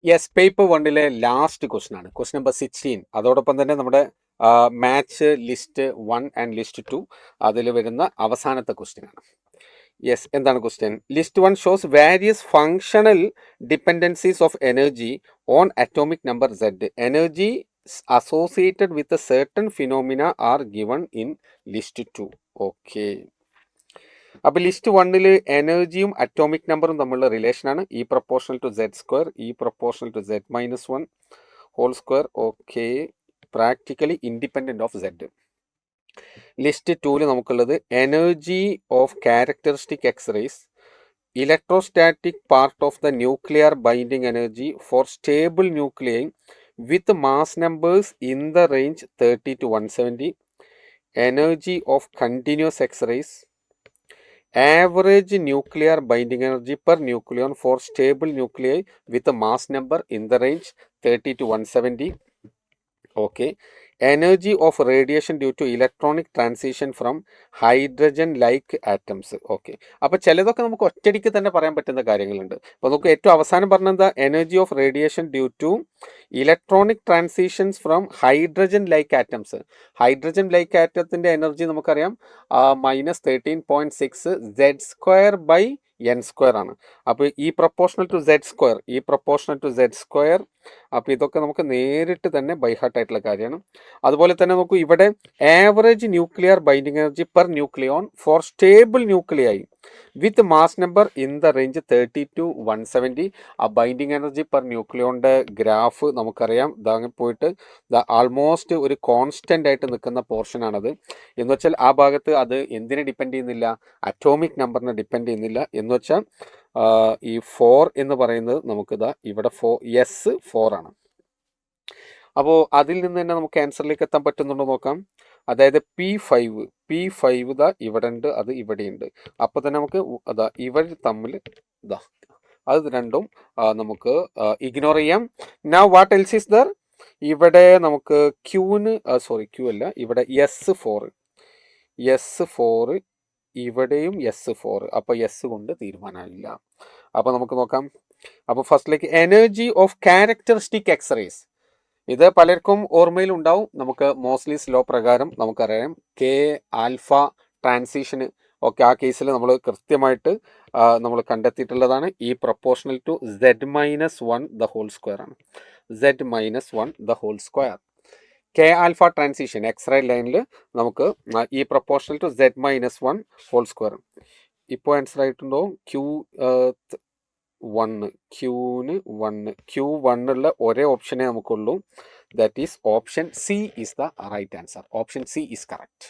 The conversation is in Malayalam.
യെസ്, പേപ്പർ 1 ലാസ്റ്റ് ക്വസ്റ്റൻ ആണ്, ക്വസ്റ്റൻ നമ്പർ 16. അതോടൊപ്പം തന്നെ നമ്മുടെ മാച്ച് ലിസ്റ്റ് 1 ആൻഡ് ലിസ്റ്റ് 2 അതിൽ വരുന്ന അവസാനത്തെ ക്വസ്റ്റ്യൻ ആണ്. യെസ്, എന്താണ് question? List 1 shows various functional dependencies of energy on atomic number Z. Energy associated with certain phenomena are given in list 2. Okay, അപ്പോൾ ലിസ്റ്റ് 1 എനർജിയും അറ്റോമിക് നമ്പറും തമ്മിലുള്ള റിലേഷനാണ് E proportional to Z², E proportional to Z-1 whole square. Okay, practically independent of Z. List 2 നമുക്കുള്ളത് energy of characteristic X-rays, electrostatic part of the nuclear binding energy for stable nuclei with mass numbers in the range 30 to 170, energy of continuous X-rays, average nuclear binding energy per nucleon for stable nuclei with a mass number in the range 30 to 170. Okay, energy of radiation due to electronic transition from hydrogen like atoms. Okay, അപ്പോൾ ചിലതൊക്കെ നമുക്ക് ഒറ്റയടിക്ക് തന്നെ പറയാൻ പറ്റുന്ന കാര്യങ്ങളുണ്ട്. അപ്പോൾ നമുക്ക് ഏറ്റവും അവസാനം പറഞ്ഞത് energy of radiation due to electronic transitions from hydrogen like atoms. Hydrogen like ആറ്റത്തിൻ്റെ എനർജി നമുക്കറിയാം -13.6 Z²/n² ആണ്. അപ്പോൾ ഈ പ്രൊപ്പോർഷണൽ ടു Z², ഈ പ്രൊപ്പോർഷണൽ ടു Z². അപ്പോൾ ഇതൊക്കെ നമുക്ക് നേരിട്ട് തന്നെ ബൈഹാർട്ട് ആയിട്ടുള്ള കാര്യമാണ്. അതുപോലെ തന്നെ നോക്കൂ, ഇവിടെ average nuclear binding energy per nucleon for stable nuclei with mass number in the range 30 to 170. ആ ബൈൻഡിങ് എനർജി പെർ ന്യൂക്ലിയോണിൻ്റെ ഗ്രാഫ് നമുക്കറിയാം, ഇതങ്ങനെ പോയിട്ട് ആൾമോസ്റ്റ് ഒരു കോൺസ്റ്റൻ്റ് ആയിട്ട് നിൽക്കുന്ന പോർഷനാണത്. എന്ന് വെച്ചാൽ ആ ഭാഗത്ത് അത് എന്തിനെ ഡിപ്പെൻഡ് ചെയ്യുന്നില്ല? അറ്റോമിക് നമ്പറിനെ ഡിപ്പെൻഡ് ചെയ്യുന്നില്ല. എന്ന് വെച്ചാൽ ഈ 4 എന്ന് പറയുന്നത് നമുക്കിതാ ഇവിടെ S4 ആണ്. അപ്പോൾ അതിൽ നിന്ന് തന്നെ നമുക്ക് ആൻസറിലേക്ക് എത്താൻ പറ്റുന്നുണ്ടോ നോക്കാം. അതായത് P5 ഇതാ ഇവിടെ ഉണ്ട്, അത് ഇവിടെയുണ്ട്. അപ്പോൾ തന്നെ നമുക്ക് അതാ ഇവർ തമ്മിൽ ഇതാ അത് രണ്ടും നമുക്ക് ഇഗ്നോർ ചെയ്യാം. Now what else is there? ഇവിടെ നമുക്ക് Q അല്ല, ഇവിടെ S4 ഇവിടെയും S4. അപ്പോൾ S കൊണ്ട് തീരുമാനമില്ല. അപ്പോൾ നമുക്ക് നോക്കാം. അപ്പോൾ ഫസ്റ്റിലേക്ക് എനർജി ഓഫ് ക്യാരക്ടറിസ്റ്റിക് എക്സ്റേസ്. ഇത് പലർക്കും ഓർമ്മയിൽ ഉണ്ടാവും. നമുക്ക് മോസ്ലിസ് ലോ പ്രകാരം നമുക്കറിയാം K-α ട്രാൻസിഷന് ഒക്കെ ആ കേസിൽ നമ്മൾ കൃത്യമായിട്ട് നമ്മൾ കണ്ടെത്തിയിട്ടുള്ളതാണ്. ഈ proportional to Z-1 the whole square ആണ്. Z-1 the whole square. K-α transition X-ray ലൈനിൽ നമുക്ക് ഈ proportional to Z-1 whole square. ഇപ്പോൾ ആൻസർ ആയിട്ടുണ്ടോ? Q1 ഉള്ള ഒരേ ഓപ്ഷനേ നമുക്കുള്ളൂ. That is option C is the right answer. Option C is correct.